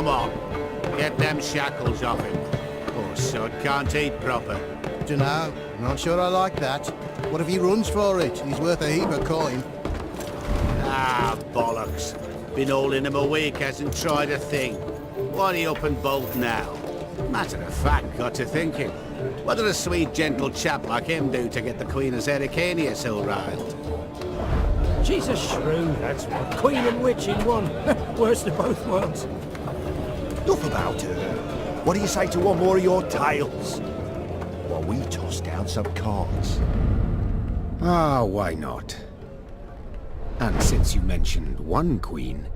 Come on, get them shackles off him. Poor son can't eat proper. Dunno, not sure I like that. What if he runs for it? He's worth a heap of coin. Ah, bollocks. Been holding him a week, hasn't tried a thing. Why he up and bolt now? Matter of fact, got to thinking. What did a sweet, gentle chap like him do to get the Queen of Zerrikania so riled? She's a shrew, that's what. Queen and witch in one. Worst of both worlds. Enough about her. What do you say to one more of your tales? While we toss down some cards. Ah, why not? And since you mentioned one queen...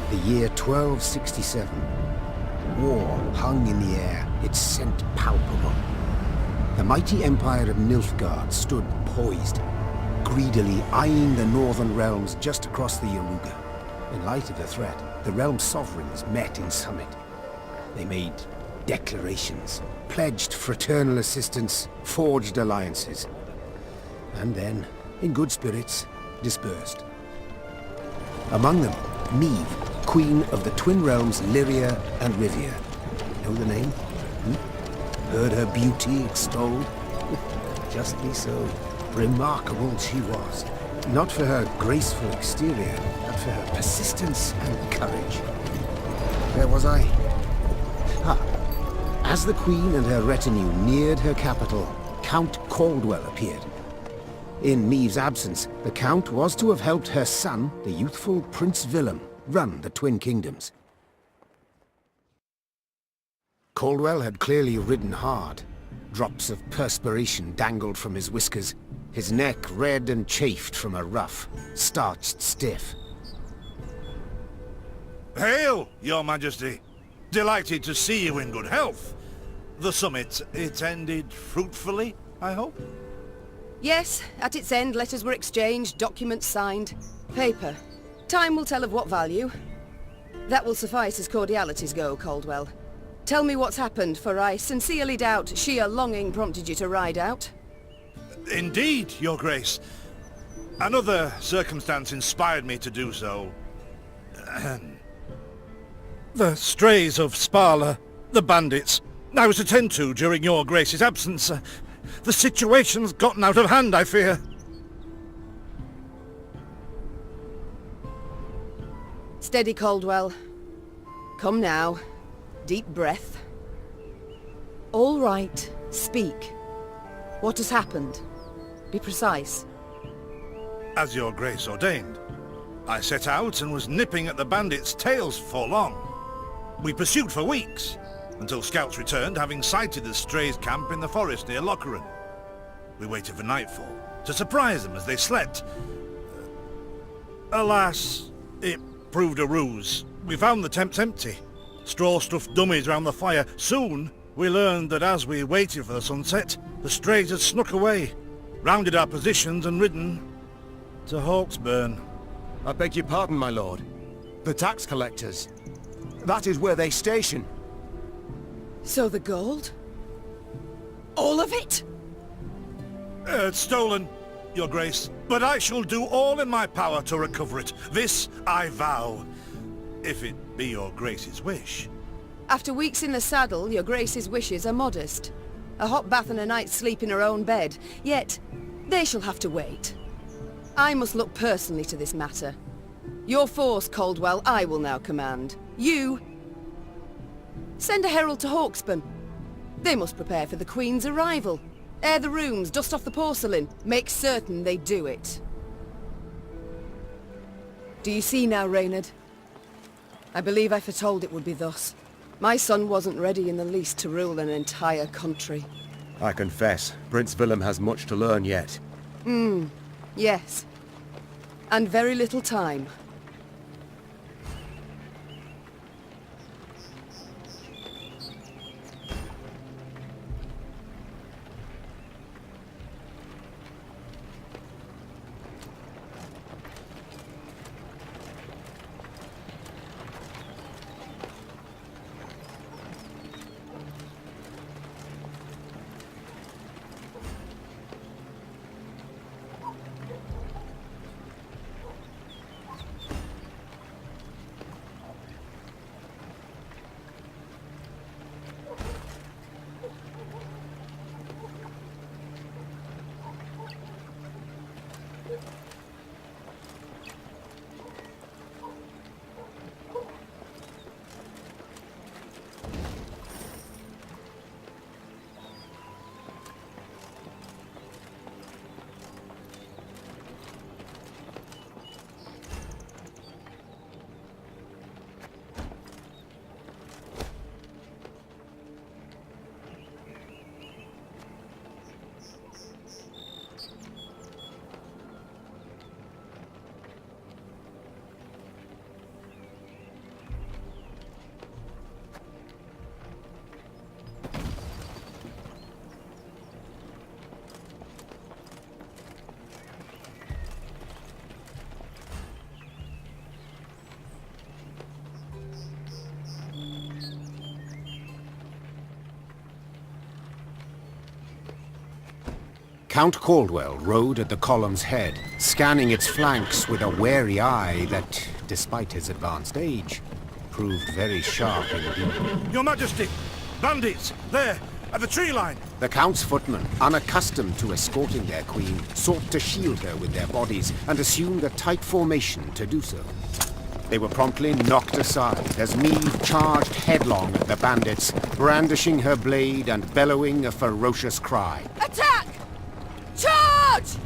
The year 1267. War hung in the air, its scent palpable. The mighty empire of Nilfgaard stood poised, greedily eyeing the northern realms just across the Yaruga. In light of the threat, the realm's sovereigns met in summit. They made declarations, pledged fraternal assistance, forged alliances, and then, in good spirits, dispersed. Among them, Neve, Queen of the Twin Realms Lyria and Rivia. Know the name? Heard her beauty extolled? Justly so. Remarkable she was. Not for her graceful exterior, but for her persistence and courage. Where was I? As the Queen and her retinue neared her capital, Count Caldwell appeared. In Neve's absence, the Count was to have helped her son, the youthful Prince Willem, run the Twin Kingdoms. Caldwell had clearly ridden hard. Drops of perspiration dangled from his whiskers, his neck red and chafed from a ruff, starched stiff. Hail, Your Majesty! Delighted to see you in good health. The summit, it ended fruitfully, I hope? Yes, at its end letters were exchanged, documents signed. Paper. Time will tell of what value. That will suffice as cordialities go, Caldwell. Tell me what's happened, for I sincerely doubt sheer longing prompted you to ride out. Indeed, Your Grace. Another circumstance inspired me to do so. The strays of Sparla, the bandits, I was to tend to during Your Grace's absence. The situation's gotten out of hand, I fear. Steady, Caldwell. Come now. Deep breath. All right. Speak. What has happened? Be precise. As Your Grace ordained, I set out and was nipping at the bandits' tails for long. We pursued for weeks, until scouts returned, having sighted the strays' camp in the forest near Locheren. We waited for nightfall, to surprise them as they slept. Alas, it proved a ruse. We found the tents empty, straw-stuffed dummies round the fire. Soon, we learned that as we waited for the sunset, the strays had snuck away, rounded our positions and ridden to Hawksburn. I beg your pardon, my lord. The tax collectors. That is where they station. So the gold? All of it? It's stolen, Your Grace, but I shall do all in my power to recover it. This I vow, if it be Your Grace's wish. After weeks in the saddle, your Grace's wishes are modest. A hot bath and a night's sleep in her own bed. Yet, they shall have to wait. I must look personally to this matter. Your force, Caldwell, I will now command. You... send a herald to Hawksburn. They must prepare for the Queen's arrival. Air the rooms, dust off the porcelain. Make certain they do it. Do you see now, Reynard? I believe I foretold it would be thus. My son wasn't ready in the least to rule an entire country. I confess, Prince Willem has much to learn yet. Yes. And very little time. Count Caldwell rode at the column's head, scanning its flanks with a wary eye that, despite his advanced age, proved very sharp indeed. Your Majesty! Bandits! There! At the tree line! The Count's footmen, unaccustomed to escorting their queen, sought to shield her with their bodies and assumed a tight formation to do so. They were promptly knocked aside as Meade charged headlong at the bandits, brandishing her blade and bellowing a ferocious cry. Attack! Charge!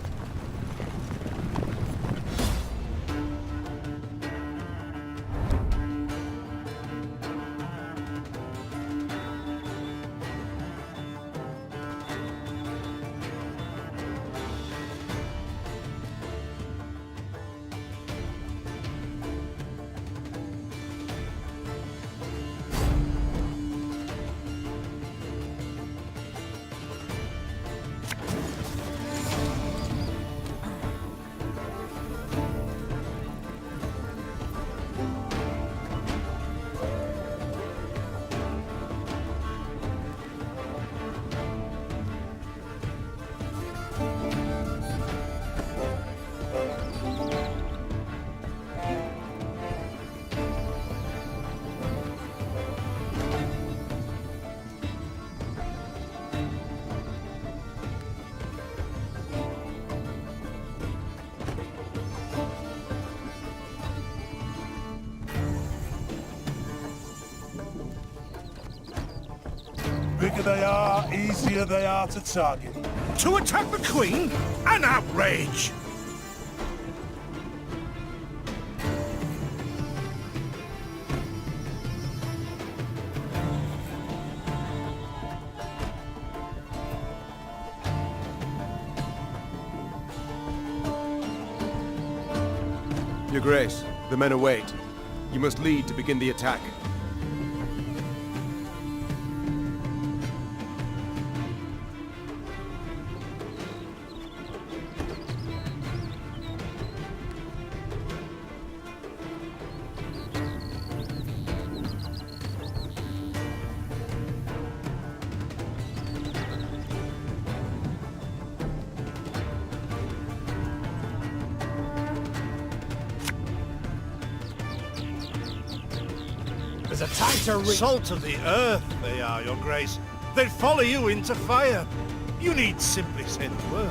Bigger they are, easier they are to target. To attack the Queen? An outrage! Your Grace, the men await. You must lead to begin the attack. There's a tighter ring. Salt of the earth they are, your grace. They'd follow you into fire. You need simply say the word.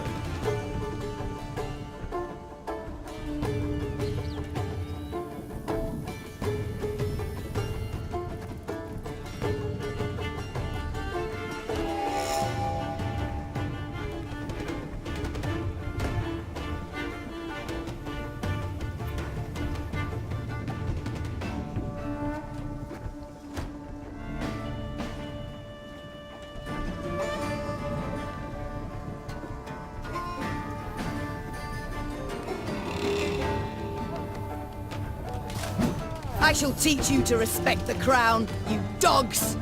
I shall teach you to respect the crown, you dogs!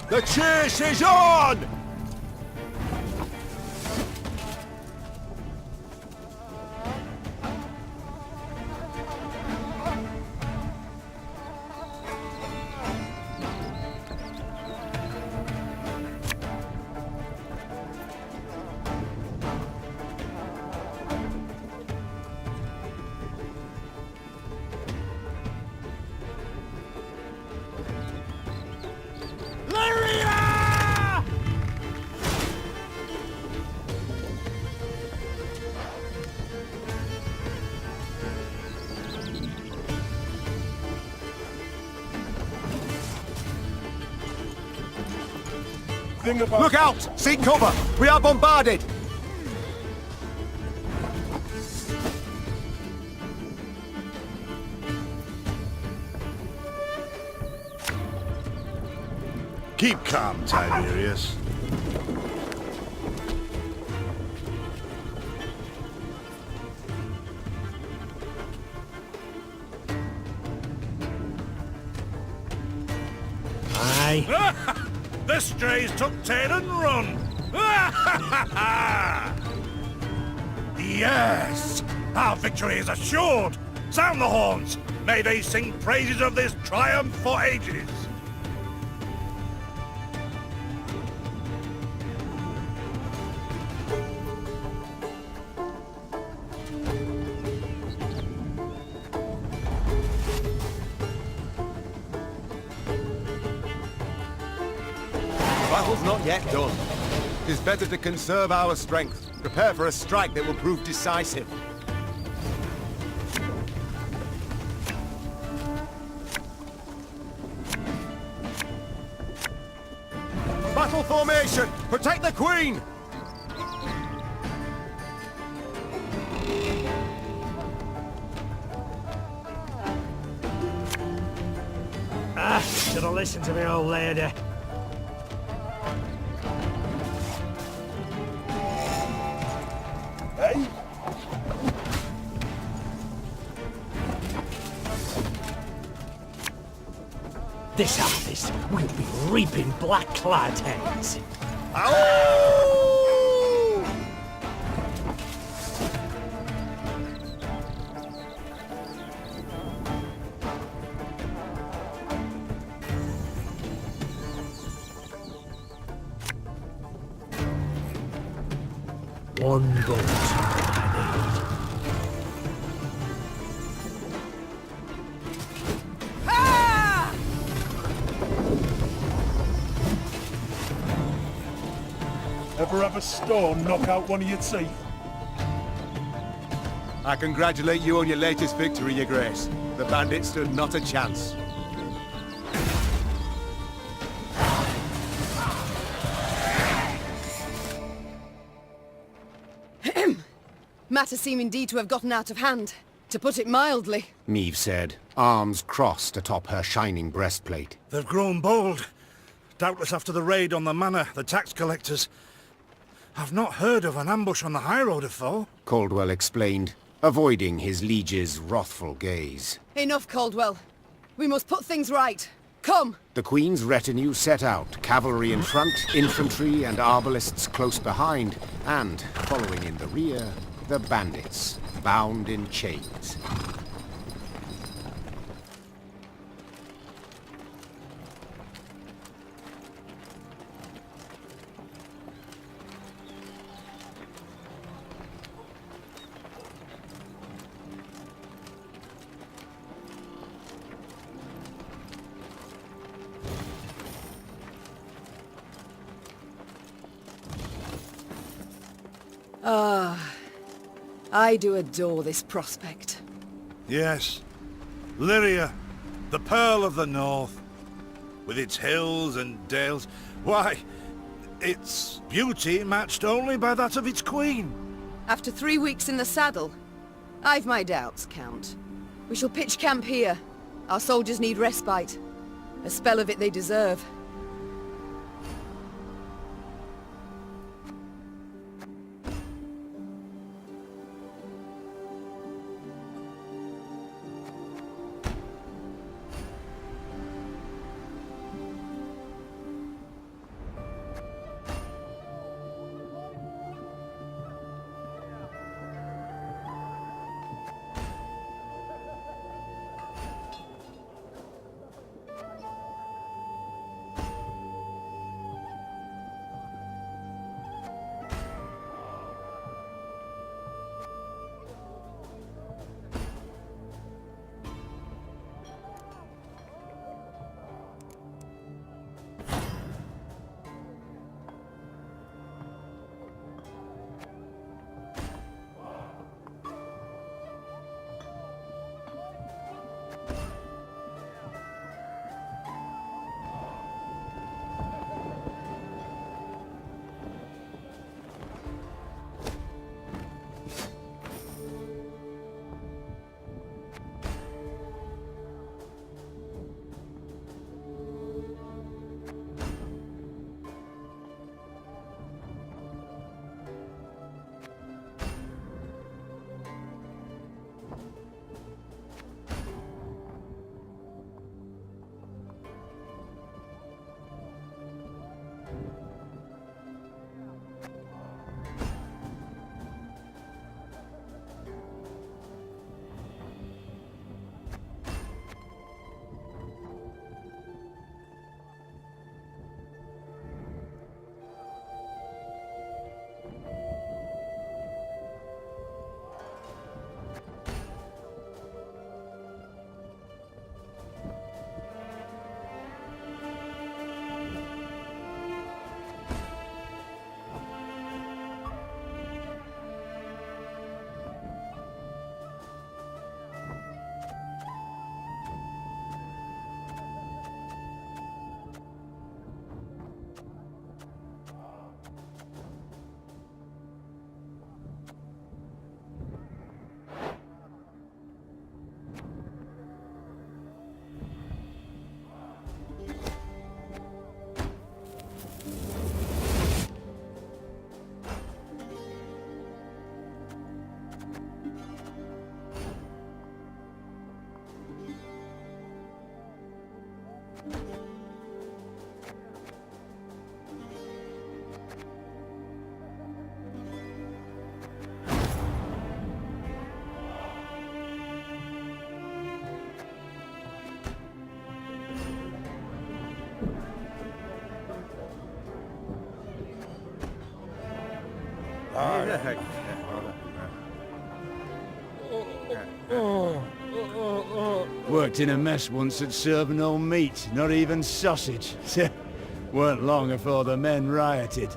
The chase is on! Look out! Seek cover! We are bombarded! Keep calm, Tiberius. Aye. The strays took tail and run! Yes! Our victory is assured! Sound the horns! May they sing praises of this triumph for ages! Battle's not yet done. It is better to conserve our strength. Prepare for a strike that will prove decisive. Battle formation! Protect the Queen! Should have listened to me old lady. Hey? This harvest will be reaping black-clad heads. One boat I need. Ever have a stone knock out one of your teeth? I congratulate you on your latest victory, Your Grace. The bandits stood not a chance. Matters seem indeed to have gotten out of hand, to put it mildly. Meve said, arms crossed atop her shining breastplate. They've grown bold. Doubtless after the raid on the manor, the tax collectors. I've not heard of an ambush on the high road afore. Caldwell explained, avoiding his liege's wrathful gaze. Enough, Caldwell. We must put things right. Come! The Queen's retinue set out, cavalry in front, infantry and arbalists close behind, and, following in the rear, the bandits, bound in chains. I do adore this prospect. Yes. Lyria, the Pearl of the North. With its hills and dales. Why, its beauty matched only by that of its queen. After 3 weeks in the saddle, I've my doubts, Count. We shall pitch camp here. Our soldiers need respite. A spell of it they deserve. Worked in a mess once that served no meat, not even sausage. Weren't long before the men rioted.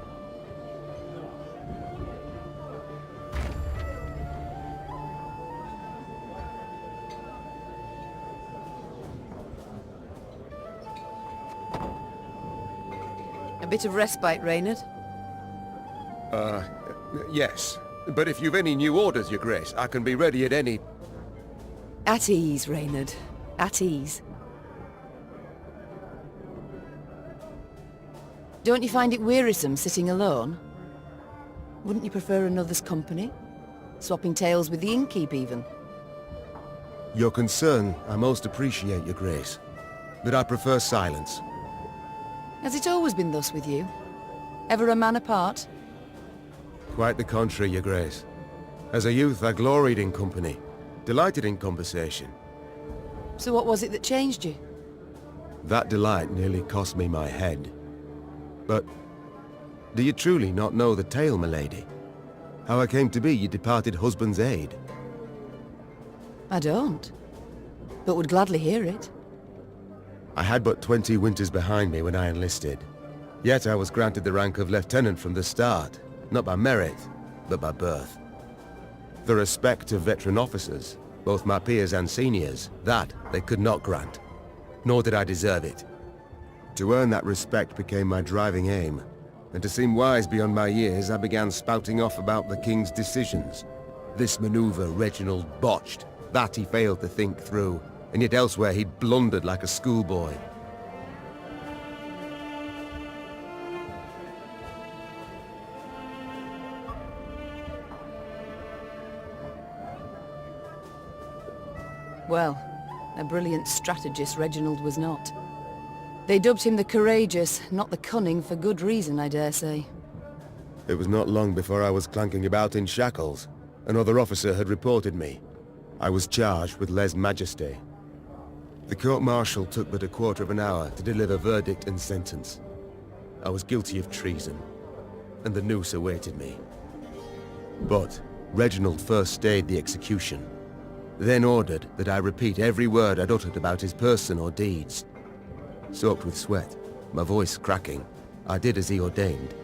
A bit of respite, Reynard. Yes. But if you've any new orders, Your Grace, I can be ready at any... At ease, Reynard. At ease. Don't you find it wearisome sitting alone? Wouldn't you prefer another's company? Swapping tales with the innkeep, even? Your concern, I most appreciate, Your Grace. But I prefer silence. Has it always been thus with you? Ever a man apart? Quite the contrary, Your Grace. As a youth, I gloried in company, delighted in conversation. So what was it that changed you? That delight nearly cost me my head. But do you truly not know the tale, milady? How I came to be your departed husband's aide? I don't, but would gladly hear it. I had but 20 winters behind me when I enlisted. Yet I was granted the rank of lieutenant from the start, not by merit, but by birth. The respect of veteran officers, both my peers and seniors, that they could not grant. Nor did I deserve it. To earn that respect became my driving aim, and to seem wise beyond my years, I began spouting off about the King's decisions. This maneuver Reginald botched, that he failed to think through, and yet elsewhere he'd blundered like a schoolboy. Well, a brilliant strategist Reginald was not. They dubbed him the courageous, not the cunning, for good reason, I dare say. It was not long before I was clanking about in shackles. Another officer had reported me. I was charged with lèse-majesté. The court-martial took but a quarter of an hour to deliver verdict and sentence. I was guilty of treason, and the noose awaited me. But Reginald first stayed the execution, then ordered that I repeat every word I'd uttered about his person or deeds. Soaked with sweat, my voice cracking, I did as he ordained.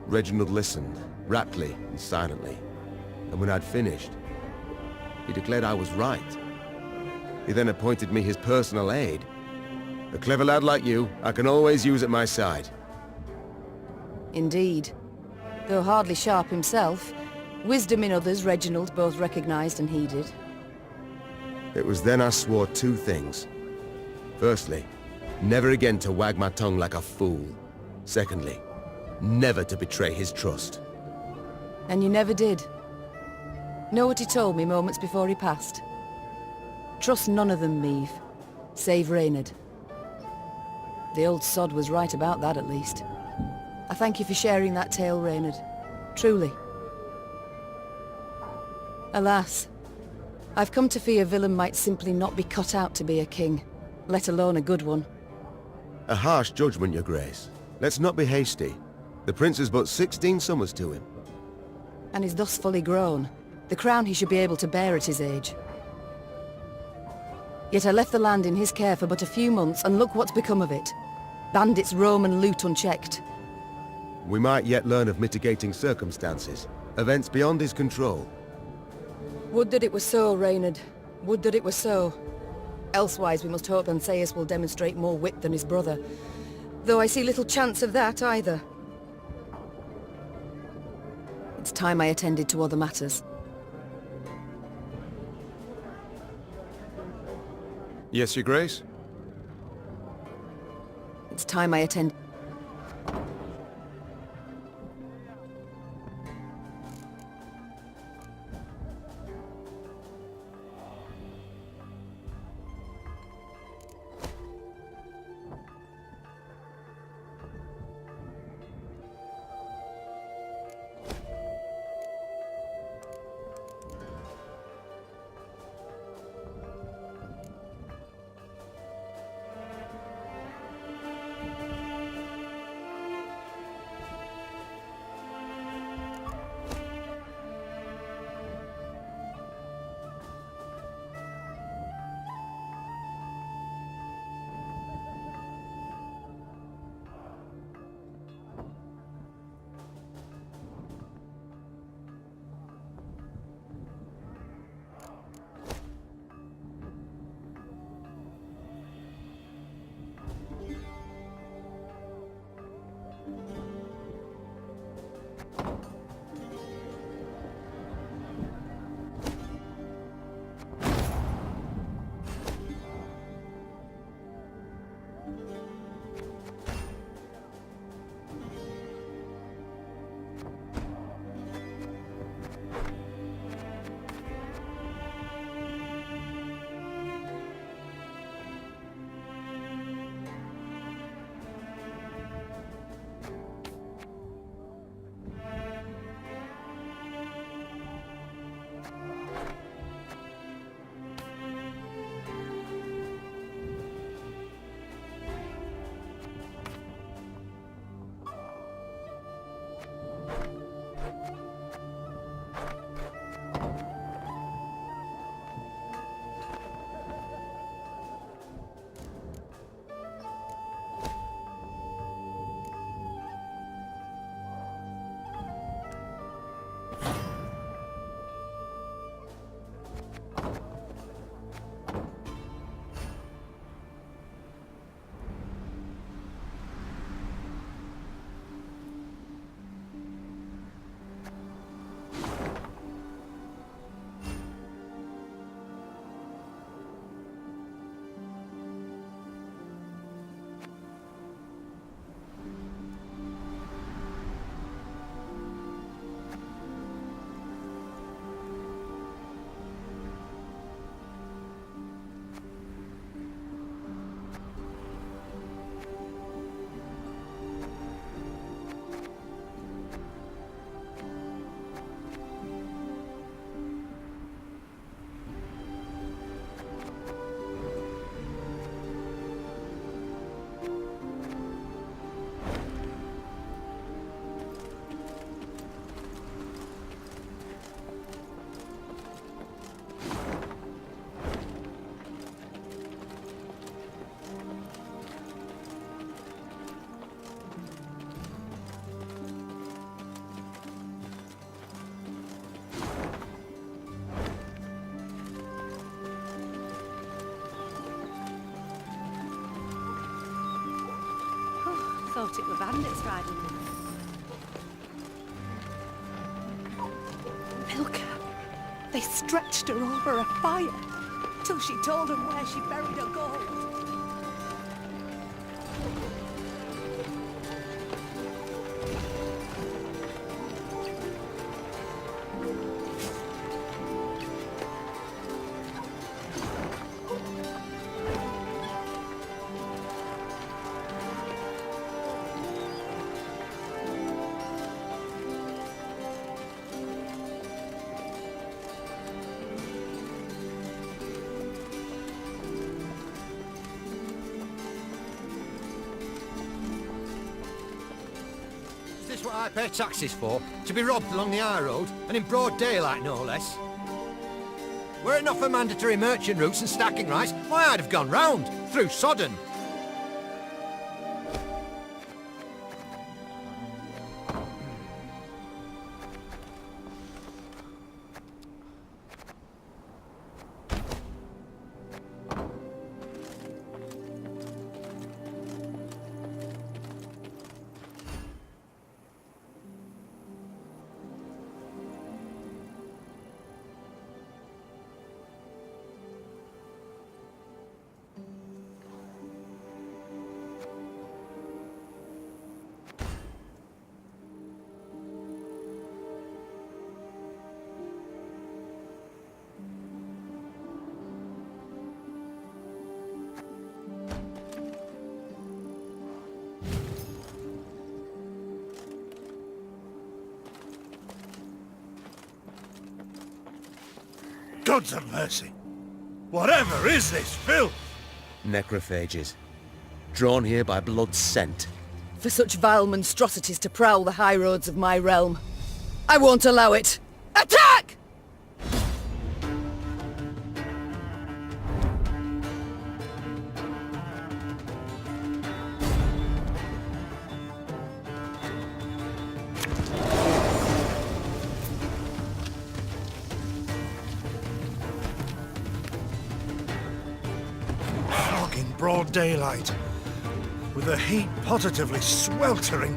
Reginald listened, raptly and silently, and when I'd finished, he declared I was right. He then appointed me his personal aide. A clever lad like you, I can always use at my side. Indeed. Though hardly sharp himself, wisdom in others Reginald both recognized and heeded. It was then I swore two things. Firstly, never again to wag my tongue like a fool. Secondly, never to betray his trust. And you never did. Know what he told me moments before he passed? Trust none of them, Meave, save Reynard. The old sod was right about that, at least. I thank you for sharing that tale, Reynard. Truly. Alas, I've come to fear Willem might simply not be cut out to be a king, let alone a good one. A harsh judgment, your grace. Let's not be hasty. The prince is but 16 summers to him. And is thus fully grown. The crown he should be able to bear at his age. Yet I left the land in his care for but a few months, and look what's become of it. Bandits roam and loot unchecked. We might yet learn of mitigating circumstances, events beyond his control. Would that it were so, Reynard. Would that it were so. Elsewise we must hope Ancaeus will demonstrate more wit than his brother, though I see little chance of that either. It's time I attended to other matters. Yes, your grace? It's time I attend. thought it were bandits riding them. Milk her. They stretched her over a fire till she told them where she buried her gold. Is this what I pay taxes for? To be robbed along the high road, and in broad daylight, no less? Were it not for mandatory merchant routes and stacking rights, why, I'd have gone round, through Sodden. Gods of mercy! Whatever is this filth? Necrophages. Drawn here by blood's scent. For such vile monstrosities to prowl the high roads of my realm. I won't allow it! Attack! In broad daylight, with the heat positively sweltering.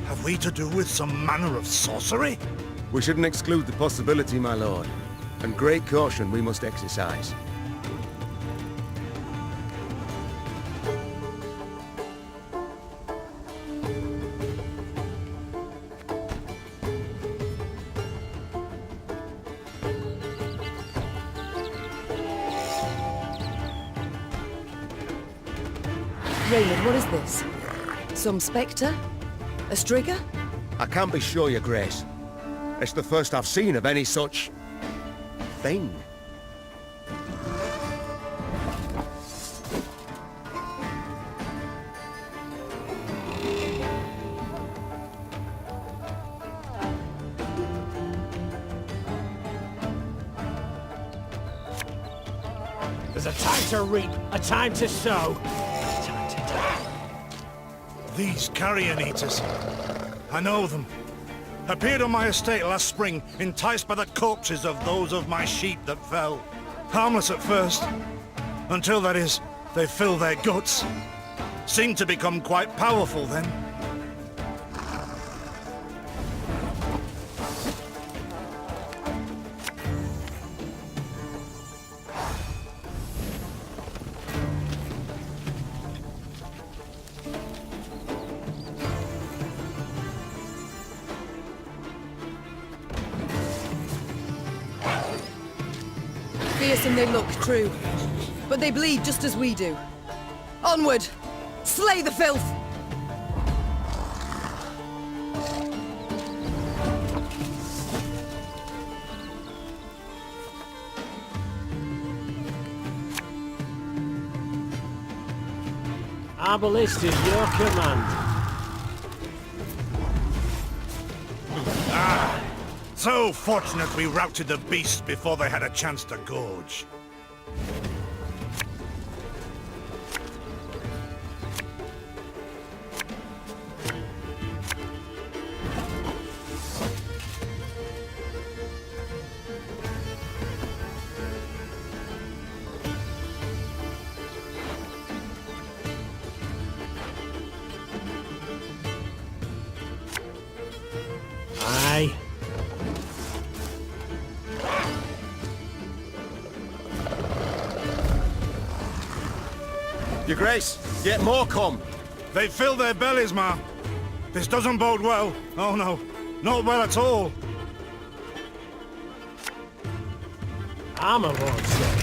Have we to do with some manner of sorcery? We shouldn't exclude the possibility, my lord. And great caution we must exercise. Raymond, what is this? Some spectre? A strigger? I can't be sure, your grace. It's the first I've seen of any such... thing. There's a time to reap, a time to sow. These carrion eaters. I know them. Appeared on my estate last spring, enticed by the corpses of those of my sheep that fell. Harmless at first. Until, that is, they fill their guts. Seemed to become quite powerful then. Fearsome they look, true. But they bleed just as we do. Onward! Slay the filth! Arbalist is your command. So fortunate we routed the beasts before they had a chance to gorge. Aye. Your Grace, yet more come. They fill their bellies, ma. This doesn't bode well. Oh no, not well at all. I'm a lord, sir.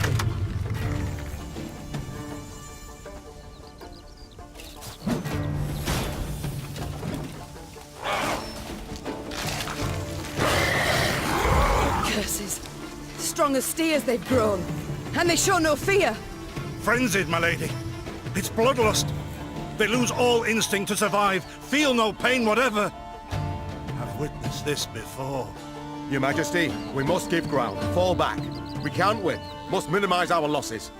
Curses. Strong as steers they've grown. And they show no fear. Frenzied, my lady. It's bloodlust. They lose all instinct to survive, feel no pain whatever. I've witnessed this before. Your Majesty, we must give ground. Fall back. We can't win. Must minimize our losses.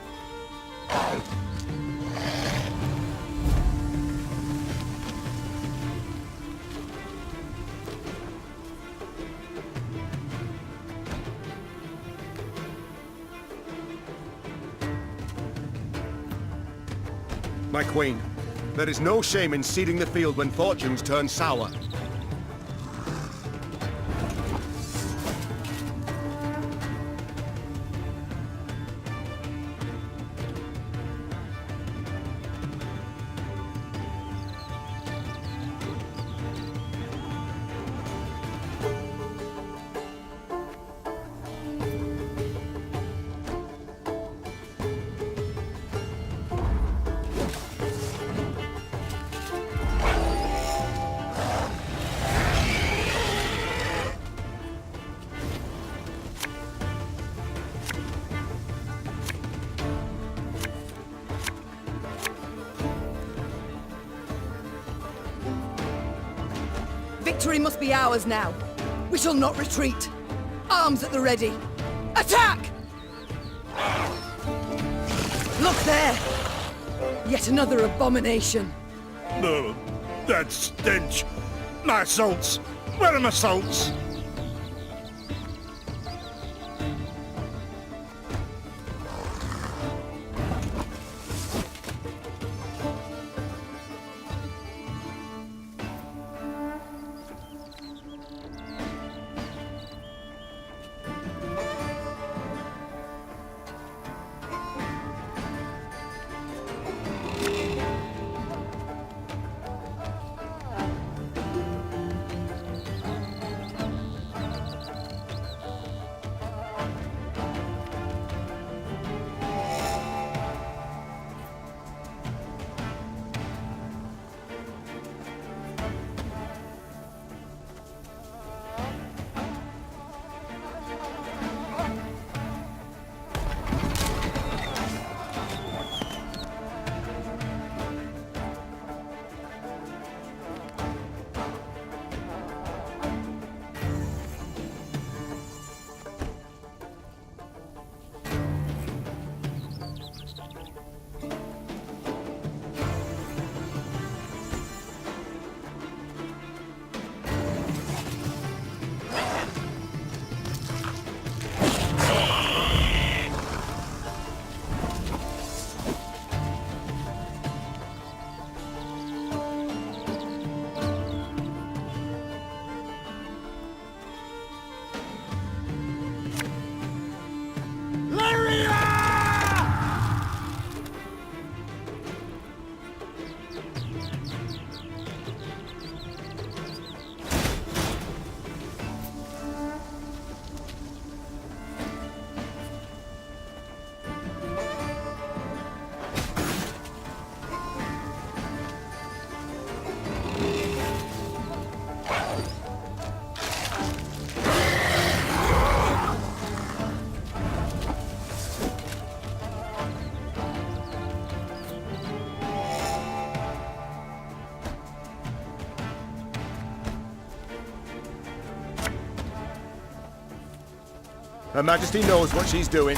My Queen, there is no shame in ceding the field when fortunes turn sour. Victory must be ours now. We shall not retreat. Arms at the ready. Attack! Look there! Yet another abomination. No, that stench. My salts. Where are my salts? Her Majesty knows what she's doing.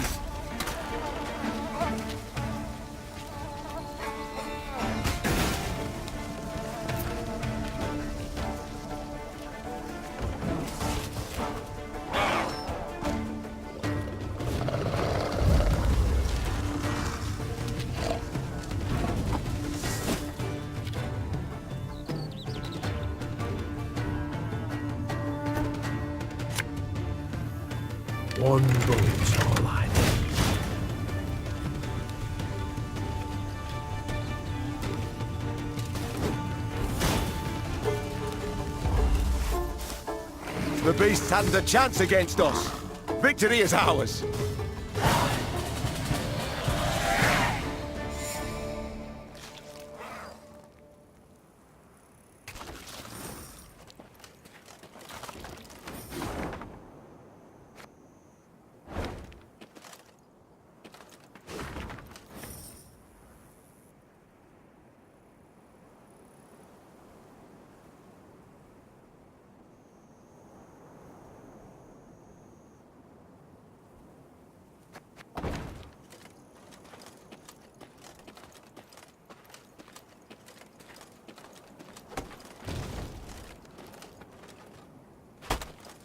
One bullet's all I need. The beasts hadn't a chance against us. Victory is ours.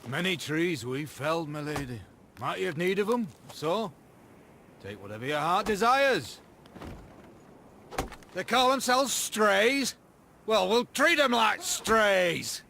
Many trees we've felled, my lady. Might you have need of them? So, take whatever your heart desires. They call themselves strays? Well, we'll treat them like strays!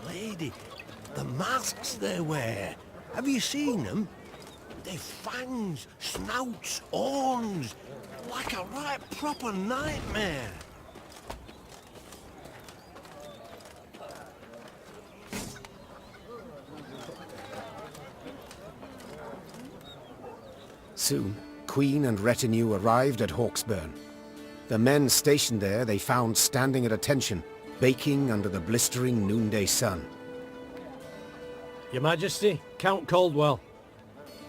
Lady, the masks they wear. Have you seen them? They've fangs, snouts, horns. Like a right proper nightmare. Soon, Queen and retinue arrived at Hawksburn. The men stationed there they found standing at attention, baking under the blistering noonday sun. Your Majesty, Count Caldwell.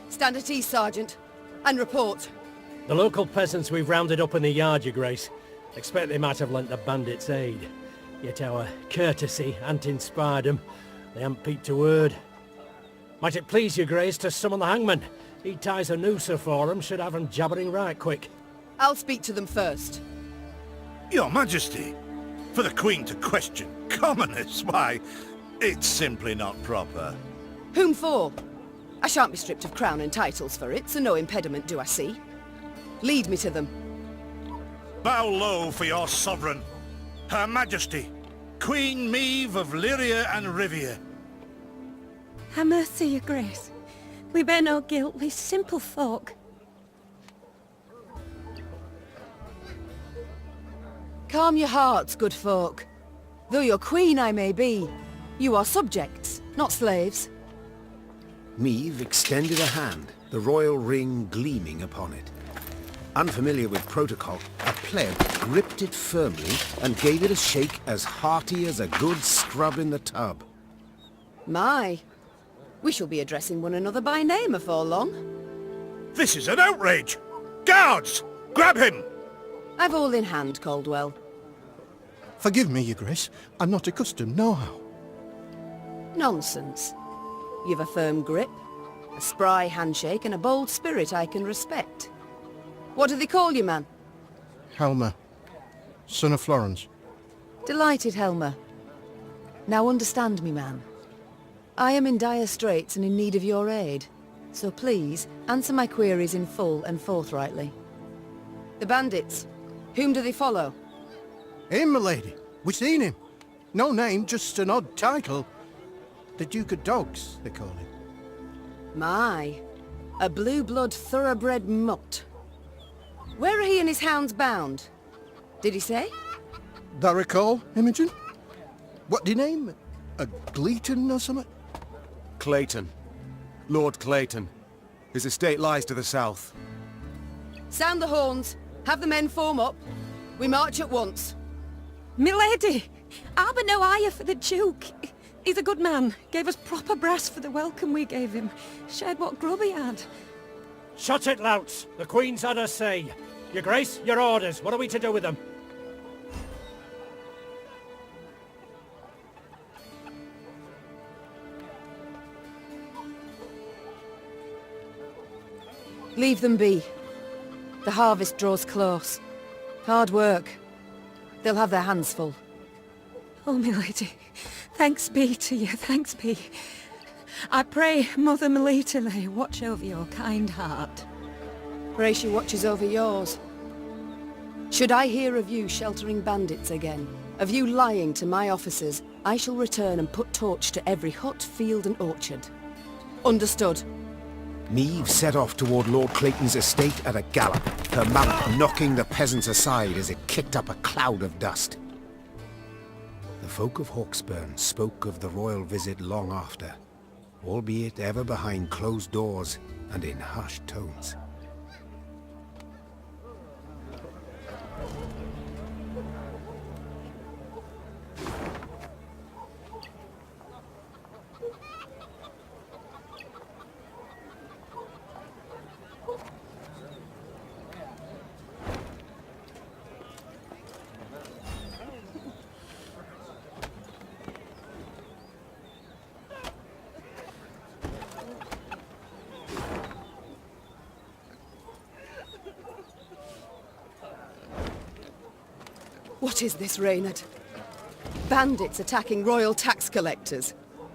Stand at ease, Sergeant, and report. The local peasants we've rounded up in the yard, Your Grace. Expect they might have lent the bandits aid. Yet our courtesy hadn't inspired them. They haven't peeped a word. Might it please Your Grace to summon the hangman? He ties a noose for them, should have them jabbering right quick. I'll speak to them first. Your Majesty, for the Queen to question commoners, why, it's simply not proper. Whom for? I shan't be stripped of crown and titles for it, so no impediment do I see. Lead me to them. Bow low for your sovereign, Her Majesty, Queen Meve of Lyria and Rivia. Ha' mercy, Your Grace. We bear no guilt, we simple folk. Calm your hearts, good folk. Though your queen I may be, you are subjects, not slaves. Meve extended a hand, the royal ring gleaming upon it. Unfamiliar with protocol, a pleb gripped it firmly and gave it a shake as hearty as a good scrub in the tub. My, we shall be addressing one another by name afore long. This is an outrage! Guards! Grab him! I've all in hand, Caldwell. Forgive me, Your Grace. I'm not accustomed, nohow. Nonsense. You've a firm grip, a spry handshake, and a bold spirit I can respect. What do they call you, man? Helmer, son of Florence. Delighted, Helmer. Now understand me, man. I am in dire straits and in need of your aid, so please answer my queries in full and forthrightly. The bandits, whom do they follow? Him, my lady. We seen him. No name, just an odd title. The Duke of Dogs, they call him. My, a blue-blood thoroughbred mutt. Where are he and his hounds bound? Did he say? That recall, Imogen? What do you name? A Gleeton or something? Clayton. Lord Clayton. His estate lies to the south. Sound the horns. Have the men form up. We march at once. Milady! Arbor no higher for the Duke. He's a good man. Gave us proper brass for the welcome we gave him. Shared what grub he had. Shut it, louts. The Queen's had her say. Your Grace, your orders. What are we to do with them? Leave them be. The harvest draws close. Hard work. They'll have their hands full. Oh, milady, thanks be to you, thanks be. I pray Mother Melitele watch over your kind heart. Pray she watches over yours. Should I hear of you sheltering bandits again, of you lying to my officers, I shall return and put torch to every hut, field and orchard. Understood. Niamh set off toward Lord Clayton's estate at a gallop, her mount knocking the peasants aside as it kicked up a cloud of dust. The folk of Hawksburn spoke of the royal visit long after, albeit ever behind closed doors and in hushed tones. What is this, Reynard? Bandits attacking royal tax collectors.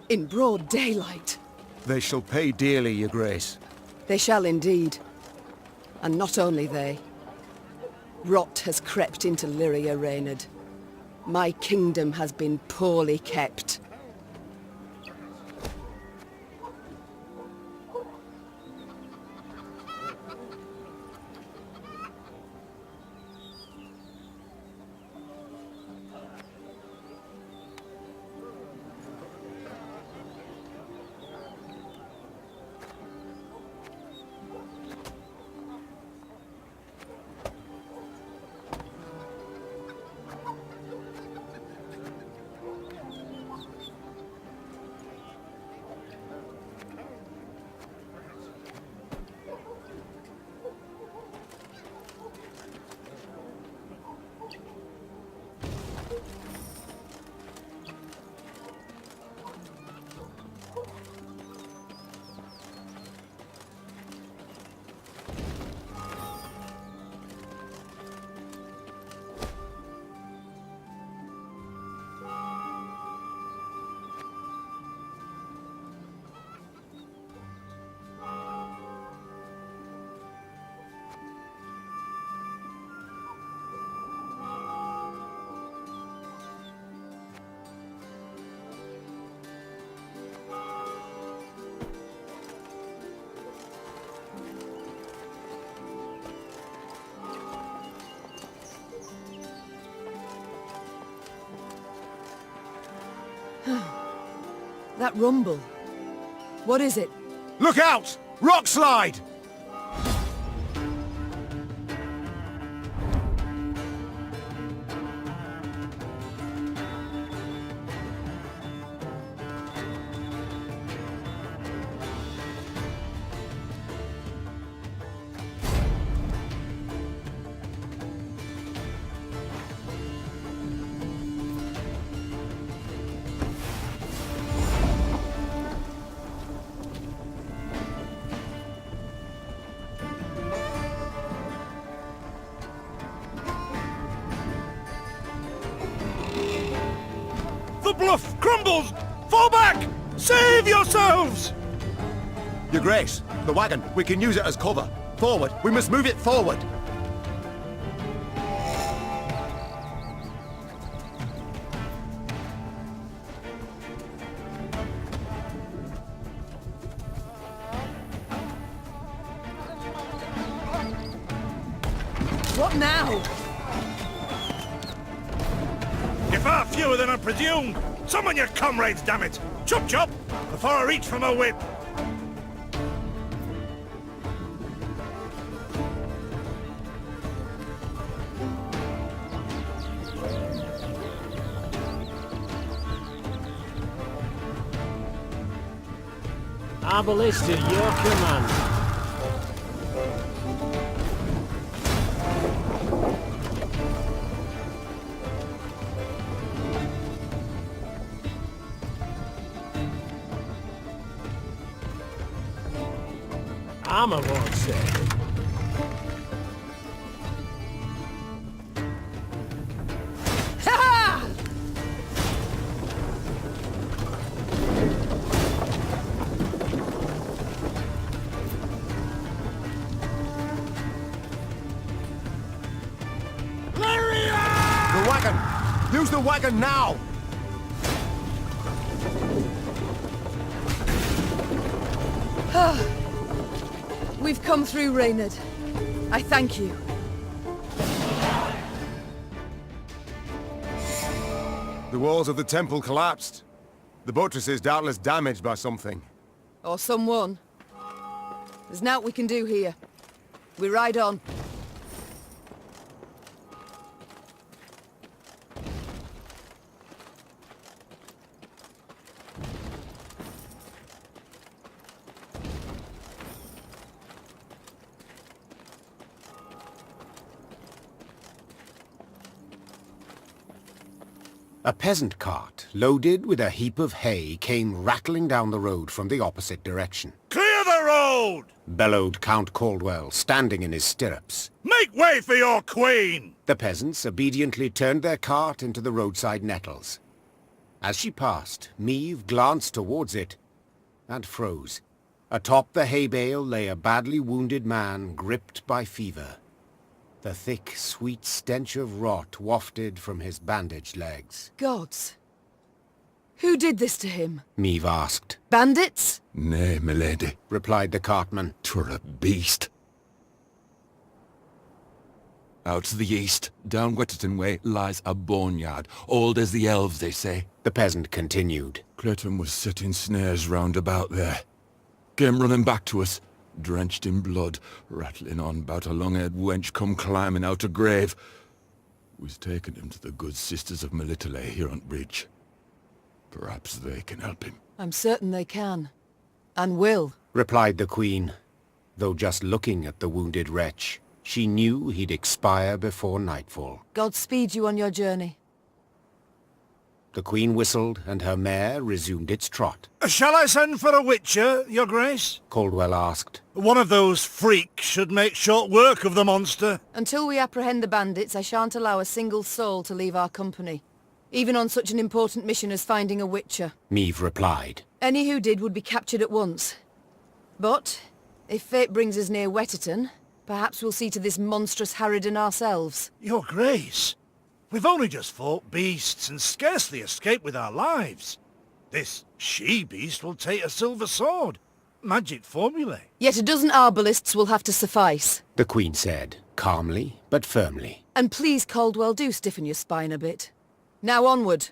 In broad daylight. They shall pay dearly, your Grace. They shall indeed. And not only they. Rot has crept into Lyria, Reynard. My kingdom has been poorly kept. That rumble. What is it? Look out! Rock slide! The bluff crumbles! Fall back! Save yourselves! Your Grace, the wagon. We can use it as cover. Forward. We must move it forward. What now? You're far fewer than I presumed. Summon your comrades, damn it! Chop chop! Before I reach for my whip. Arbalist at your command. Armor won't say. The wagon! Use the wagon now! We've come through, Reynard. I thank you. The walls of the temple collapsed. The buttresses doubtless damaged by something. Or someone. There's naught we can do here. We ride on. A peasant cart, loaded with a heap of hay, came rattling down the road from the opposite direction. Clear the road! Bellowed Count Caldwell, standing in his stirrups. Make way for your queen! The peasants obediently turned their cart into the roadside nettles. As she passed, Meve glanced towards it and froze. Atop the hay bale lay a badly wounded man gripped by fever. The thick, sweet stench of rot wafted from his bandaged legs. Gods. Who did this to him? Meve asked. Bandits? Nay, milady, replied the cartman. 'Twere a beast. Out to the east, down Wetterton way, lies a boneyard, old as the elves, they say. The peasant continued. Clayton was setting snares round about there. Came running back to us, drenched in blood, rattling on about a long-haired wench come climbing out a grave. We's taken him to the good sisters of Melitele here on bridge. Perhaps they can help him. I'm certain they can. And will. Replied the queen, though just looking at the wounded wretch, she knew he'd expire before nightfall. God speed you on your journey. The queen whistled, and her mare resumed its trot. Shall I send for a witcher, your grace? Caldwell asked. One of those freaks should make short work of the monster. Until we apprehend the bandits, I shan't allow a single soul to leave our company. Even on such an important mission as finding a witcher. Meve replied. Any who did would be captured at once. But, if fate brings us near Wetterton, perhaps we'll see to this monstrous harridan ourselves. Your grace, we've only just fought beasts and scarcely escaped with our lives. This she-beast will take a silver sword. Magic formulae. Yet a dozen arbalists will have to suffice. The queen said, calmly but firmly. And please, Caldwell, do stiffen your spine a bit. Now onward.